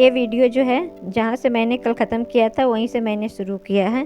ये वीडियो जो है जहाँ से मैंने कल ख़त्म किया था वहीं से मैंने शुरू किया है।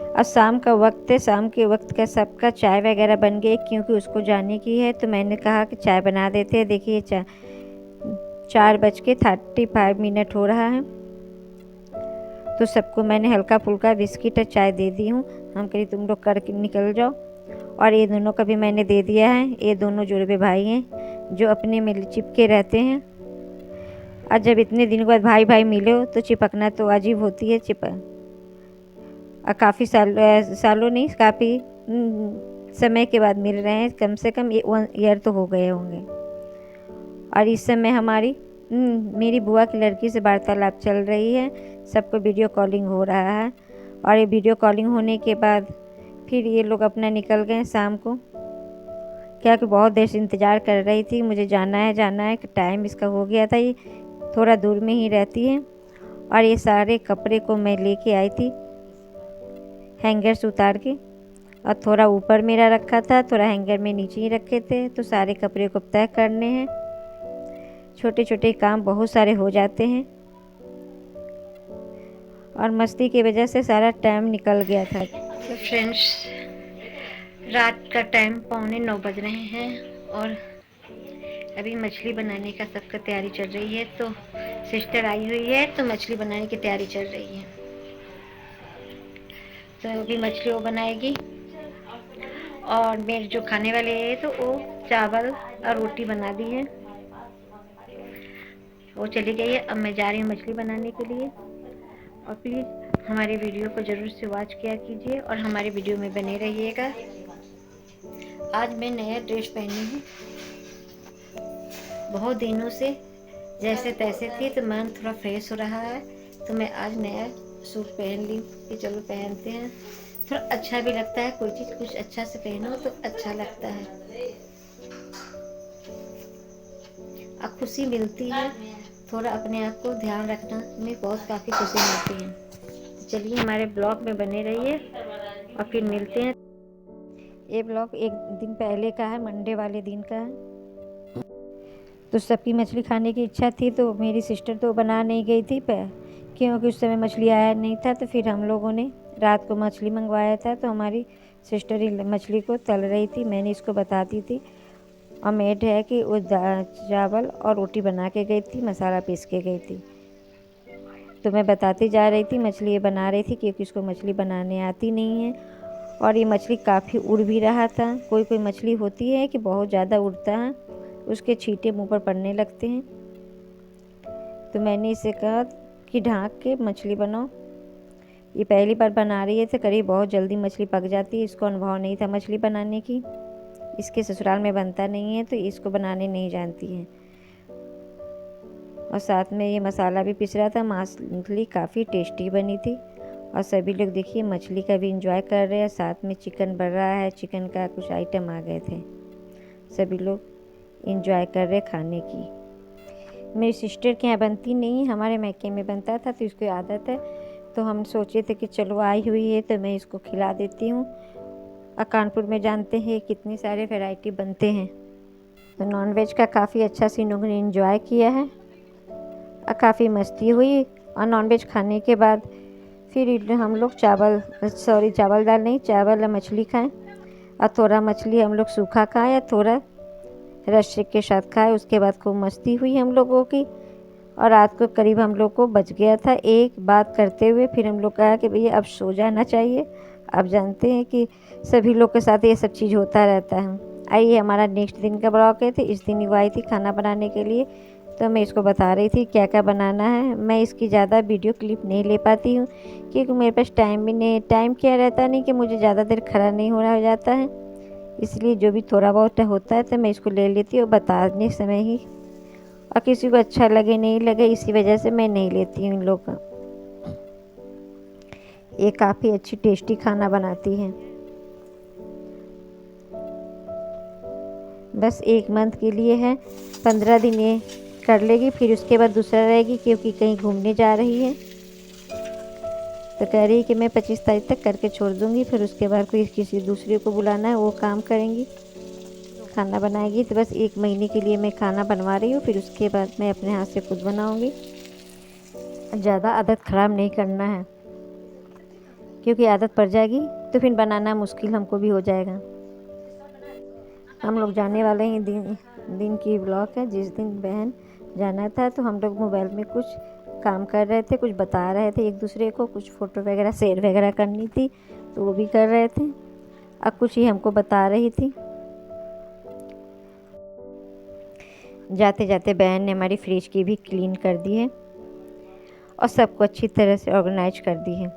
और शाम का वक्त है, शाम के वक्त का सबका चाय वगैरह बन गई क्योंकि उसको जाने की है, तो मैंने कहा कि चाय बना देते हैं। देखिए 4:35 हो रहा है। तो सबको मैंने हल्का फुल्का बिस्किट और चाय दे दी हूँ। हम कहीं तुम लोग करके निकल जाओ। और ये दोनों का भी मैंने दे दिया है। ये दोनों जुड़वे भाई हैं जो अपने में चिपके रहते हैं। और जब इतने दिन के बाद भाई भाई मिले हो तो चिपकना तो अजीब होती है। और काफ़ी सालों नहीं, काफ़ी समय के बाद मिल रहे हैं। कम से कम 1 ईयर तो हो गए होंगे। और इस समय हमारी मेरी बुआ की लड़की से वार्तालाप चल रही है। सबको वीडियो कॉलिंग हो रहा है। और ये वीडियो कॉलिंग होने के बाद फिर ये लोग अपना निकल गए शाम को, क्या कि बहुत देर से इंतज़ार कर रही थी। मुझे जाना है कि टाइम इसका हो गया था। ये थोड़ा दूर में ही रहती है। और ये सारे कपड़े को मैं लेके आई थी हैंगर से उतार के, और थोड़ा ऊपर मेरा रखा था, थोड़ा हैंगर में नीचे ही रखे थे। तो सारे कपड़े को तय करने हैं। छोटे छोटे काम बहुत सारे हो जाते हैं और मस्ती की वजह से सारा टाइम निकल गया था। तो फ्रेंड्स, रात का टाइम 8:45 बज रहे हैं और अभी मछली बनाने का सबका तैयारी चल रही है। तो सिस्टर आई हुई है तो मछली बनाने की तैयारी चल रही है। तो अभी मछली वो बनाएगी और मेरे जो खाने वाले हैं तो वो चावल और रोटी बना दी है। वो चली गई है। अब मैं जा रही हूँ मछली बनाने के लिए। और प्लीज़ हमारे वीडियो को ज़रूर से वॉच किया कीजिए और हमारे वीडियो में बने रहिएगा। आज मैं नया ड्रेस पहनी हूँ। बहुत दिनों से जैसे तैसे थी तो मन थोड़ा फ्रेश हो रहा है, तो मैं आज नया सूट पहन ली कि चलो पहनते हैं। थोड़ा अच्छा भी लगता है, कोई चीज़ कुछ अच्छा से पहनो तो अच्छा लगता है और खुशी मिलती है। थोड़ा अपने आप को ध्यान रखना में बहुत काफ़ी खुशी मिलती है। चलिए हमारे ब्लॉग में बने रहिए और फिर मिलते हैं। ये ब्लॉग एक दिन पहले का है, मंडे वाले दिन का है। तो सबकी मछली खाने की इच्छा थी तो मेरी सिस्टर तो बना नहीं गई थी क्योंकि उस समय मछली आया नहीं था। तो फिर हम लोगों ने रात को मछली मंगवाया था। तो हमारी सिस्टर ही मछली को तल रही थी, मैंने इसको बताती थी। और मेड है कि वो चावल और रोटी बना के गई थी, मसाला पीस के गई थी। तो मैं बताती जा रही थी, मछली ये बना रही थी क्योंकि उसको मछली बनाने आती नहीं है। और ये मछली काफ़ी उड़ भी रहा था। कोई कोई मछली होती है कि बहुत ज़्यादा उड़ता है, उसके छींटे मुंह पर पड़ने लगते हैं। तो मैंने इसे कहा कि ढाँक के मछली बनाओ। ये पहली बार बना रही है तो करीब बहुत जल्दी मछली पक जाती है। इसको अनुभव नहीं था मछली बनाने की, इसके ससुराल में बनता नहीं है तो इसको बनाने नहीं जानती है। और साथ में ये मसाला भी पिस रहा था। मछली काफ़ी टेस्टी बनी थी और सभी लोग देखिए मछली का भी इंजॉय कर रहे हैं। साथ में चिकन बन रहा है, चिकन का कुछ आइटम आ गए थे, सभी लोग इंजॉय कर रहे खाने की। मेरी सिस्टर के यहाँ बनती नहीं, हमारे मैके में बनता था तो इसको आदत है। तो हम सोचे थे कि चलो आई हुई है तो मैं इसको खिला देती हूँ। और कानपुर में जानते हैं कितनी सारे वैरायटी बनते हैं। तो नॉनवेज का काफ़ी अच्छा से लोगों ने इंजॉय किया है और काफ़ी मस्ती हुई। और नॉनवेज खाने के बाद फिर हम लोग चावल दाल नहीं, चावल और मछली खाएं। और थोड़ा मछली हम लोग सूखा खाएं या थोड़ा रस्से के साथ खाएं। उसके बाद खूब मस्ती हुई हम लोगों की। और रात को करीब हम लोग को बज गया था 1 बात करते हुए। फिर हम लोग कहा कि भैया अब सो जाना चाहिए। आप जानते हैं कि सभी लोग के साथ ये सब चीज़ होता रहता है। आइए हमारा नेक्स्ट दिन का ब्लॉग है। तो इस दिन वो आई थी खाना बनाने के लिए, तो मैं इसको बता रही थी क्या क्या बनाना है। मैं इसकी ज़्यादा वीडियो क्लिप नहीं ले पाती हूँ क्योंकि मेरे पास टाइम भी नहीं, टाइम क्या रहता नहीं कि मुझे ज़्यादा देर खड़ा नहीं हो रहा हो जाता है। इसलिए जो भी थोड़ा बहुत होता है तो मैं इसको ले लेती हूँ बताने समय ही। और किसी को अच्छा लगे नहीं लगे इसी वजह से मैं नहीं लेती हूँ इन लोग का। ये काफ़ी अच्छी टेस्टी खाना बनाती हैं। बस 1 मंथ के लिए है, 15 दिन ये कर लेगी, फिर उसके बाद दूसरा रहेगी क्योंकि कहीं घूमने जा रही है। तो कह रही है कि मैं 25 तारीख तक करके छोड़ दूँगी, फिर उसके बाद कोई किसी दूसरे को बुलाना है वो काम करेंगी, खाना बनाएगी। तो बस 1 महीने के लिए मैं खाना बनवा रही हूँ, फिर उसके बाद मैं अपने हाथ से खुद बनाऊँगी। ज़्यादा आदत ख़राब नहीं करना है, क्योंकि आदत पड़ जाएगी तो फिर बनाना मुश्किल हमको भी हो जाएगा। हम लोग जाने वाले हैं, दिन की ब्लॉक है। जिस दिन बहन जाना था तो हम लोग मोबाइल में कुछ काम कर रहे थे, कुछ बता रहे थे एक दूसरे को, कुछ फ़ोटो वगैरह शेयर वगैरह करनी थी तो वो भी कर रहे थे। अब कुछ ही हमको बता रही थी। जाते जाते बहन ने हमारी फ्रिज की भी क्लीन कर दी है और सबको अच्छी तरह से ऑर्गेनाइज कर दी है।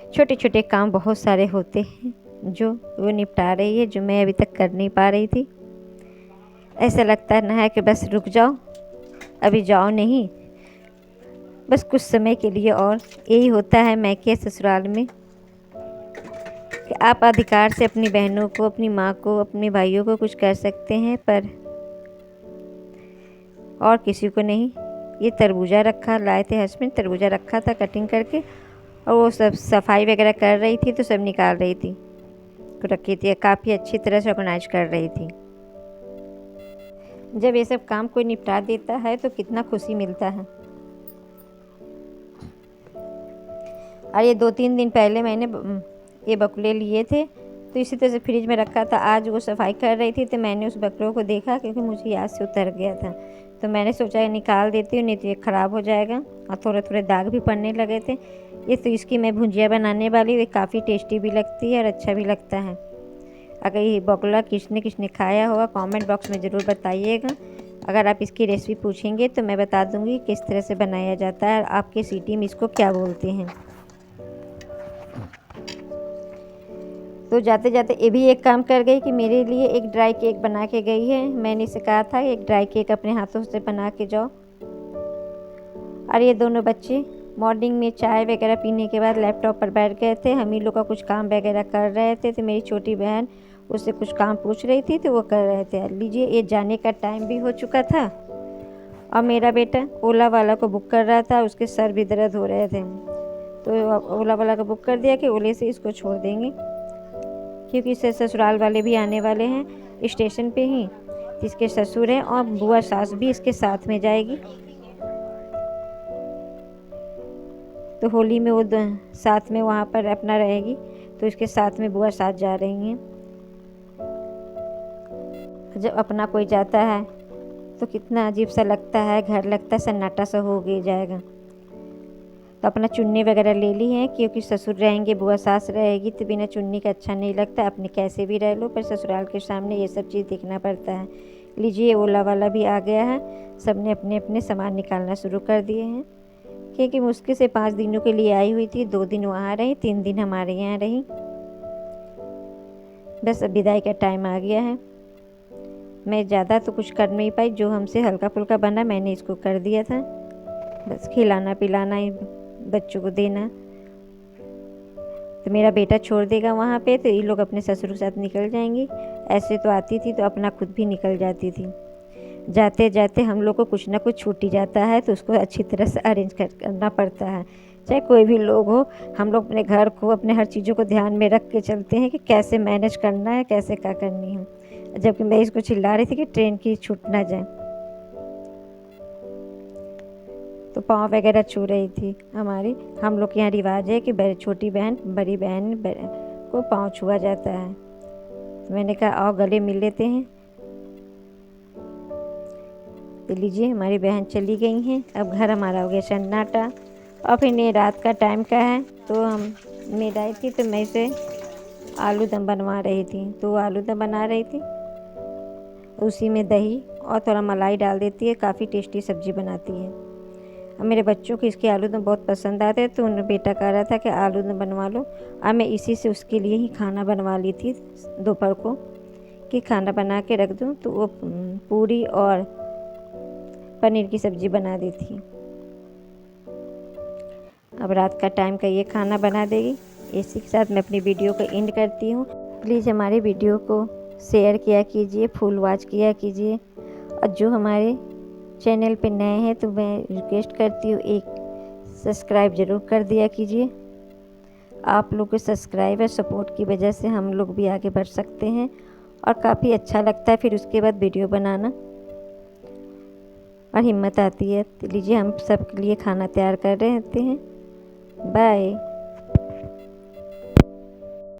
छोटे छोटे काम बहुत सारे होते हैं जो वो निपटा रही है, जो मैं अभी तक कर नहीं पा रही थी। ऐसा लगता है ना है कि बस रुक जाओ, अभी जाओ नहीं, बस कुछ समय के लिए और। यही होता है मैके ससुराल में कि आप अधिकार से अपनी बहनों को, अपनी माँ को, अपने भाइयों को कुछ कर सकते हैं, पर और किसी को नहीं। ये तरबूजा रखा लाए थे हस्बैंड, तरबूजा रखा था कटिंग करके, और वो सब सफाई वगैरह कर रही थी तो सब निकाल रही थी, रखी थी, काफ़ी अच्छी तरह से ऑर्गेनाइज कर रही थी। जब ये सब काम कोई निपटा देता है तो कितना खुशी मिलता है। और ये 2-3 दिन पहले मैंने ये बकुले लिए थे तो इसी तरह से फ्रिज में रखा था। आज वो सफाई कर रही थी तो मैंने उस बकलों को देखा, क्योंकि मुझे याद से उतर गया था, तो मैंने सोचा निकाल देती हूँ, नहीं तो ये ख़राब हो जाएगा। और थोड़े थोड़े दाग भी पड़ने लगे थे। ये तो इसकी मैं भुजिया बनाने वाली हूँ। ये काफ़ी टेस्टी भी लगती है और अच्छा भी लगता है। अगर ये बकुला किसने किसने खाया होगा कमेंट बॉक्स में ज़रूर बताइएगा। अगर आप इसकी रेसिपी पूछेंगे तो मैं बता दूँगी किस तरह से बनाया जाता है और आपके सिटी में इसको क्या बोलते हैं। तो जाते जाते ये भी एक काम कर गई कि मेरे लिए एक ड्राई केक बना के गई है। मैंने इसे कहा था एक ड्राई केक अपने हाथों से बना के जाओ। और ये दोनों बच्चे मॉर्निंग में चाय वगैरह पीने के बाद लैपटॉप पर बैठ गए थे, हम ही लोग का कुछ काम वगैरह कर रहे थे। तो मेरी छोटी बहन उससे कुछ काम पूछ रही थी तो वो कर रहे थे। लीजिए, ये जाने का टाइम भी हो चुका था और मेरा बेटा ओला वाला को बुक कर रहा था, उसके सर भी दर्द हो रहे थे। तो ओला वाला को बुक कर दिया कि ओले से इसको छोड़ देंगे, क्योंकि इससे ससुराल वाले भी आने वाले हैं स्टेशन पे ही। इसके ससुर हैं और बुआ सास भी इसके साथ में जाएगी। तो होली में वो साथ में वहाँ पर अपना रहेगी, तो इसके साथ में बुआ सास जा रही हैं। जब अपना कोई जाता है तो कितना अजीब सा लगता है, घर लगता है सन्नाटा सा हो गया जाएगा। तो अपना चुन्नी वगैरह ले ली है, क्योंकि ससुर रहेंगे, बुआ सास रहेगी, तो बिना चुन्नी का अच्छा नहीं लगता। अपने कैसे भी रह लो, पर ससुराल के सामने ये सब चीज़ देखना पड़ता है। लीजिए, ओला वाला भी आ गया है। सब ने अपने अपने सामान निकालना शुरू कर दिए हैं, क्योंकि मुश्किल से 5 दिनों के लिए आई हुई थी। 2 दिन वहाँ रही, 3 दिन हमारे यहाँ रही। बस अब विदाई का टाइम आ गया है। मैं ज़्यादा तो कुछ कर नहीं पाई, जो हमसे हल्का फुल्का बना मैंने इसको कर दिया था। बस खिलाना पिलाना ही, बच्चों को देना। तो मेरा बेटा छोड़ देगा वहाँ पे, तो ये लोग अपने ससुर के साथ निकल जाएंगी। ऐसे तो आती थी तो अपना खुद भी निकल जाती थी। जाते जाते हम लोग को कुछ ना कुछ छूट ही जाता है, तो उसको अच्छी तरह से अरेंज करना पड़ता है। चाहे कोई भी लोग हो, हम लोग अपने घर को, अपने हर चीज़ों को ध्यान में रख के चलते हैं कि कैसे मैनेज करना है, कैसे क्या करनी है। जबकि मैं इसको चिल्ला रही थी कि ट्रेन की छूट ना जाए, तो पाँव वगैरह छू रही थी हमारी। हम लोग के यहाँ रिवाज है कि छोटी बहन बड़ी बहन को पाँव छुआ जाता है। तो मैंने कहा आओ गले मिल लेते हैं। तो लीजिए, हमारी बहन चली गई हैं। अब घर हमारा हो गया सन्नाटा। और फिर ये रात का टाइम का है, तो हम मेड आई थी तो मैं इसे आलू दम बनवा रही थी। तो आलू दम बना रही थी, उसी में दही और थोड़ा मलाई डाल देती है, काफ़ी टेस्टी सब्ज़ी बनाती है। और मेरे बच्चों को इसके आलू दम बहुत पसंद आते हैं, तो उन बेटा कह रहा था कि आलू दम बनवा लो। और मैं इसी से उसके लिए ही खाना बनवा ली थी दोपहर को, कि खाना बना के रख दूँ तो वो पूरी और पनीर की सब्ज़ी बना दी थी। अब रात का टाइम का ये खाना बना देगी। इसी के साथ मैं अपनी वीडियो को एंड करती हूँ। प्लीज़ हमारी वीडियो को शेयर किया कीजिए, फुल वॉच किया कीजिए। और जो हमारे चैनल पे नए हैं तो मैं रिक्वेस्ट करती हूँ एक सब्सक्राइब ज़रूर कर दिया कीजिए। आप लोग के सब्सक्राइब और सपोर्ट की वजह से हम लोग भी आगे बढ़ सकते हैं और काफ़ी अच्छा लगता है फिर उसके बाद वीडियो बनाना। और हिम्मत आती है। तो लीजिए हम सबके लिए खाना तैयार कर रहे होते हैं। बाय।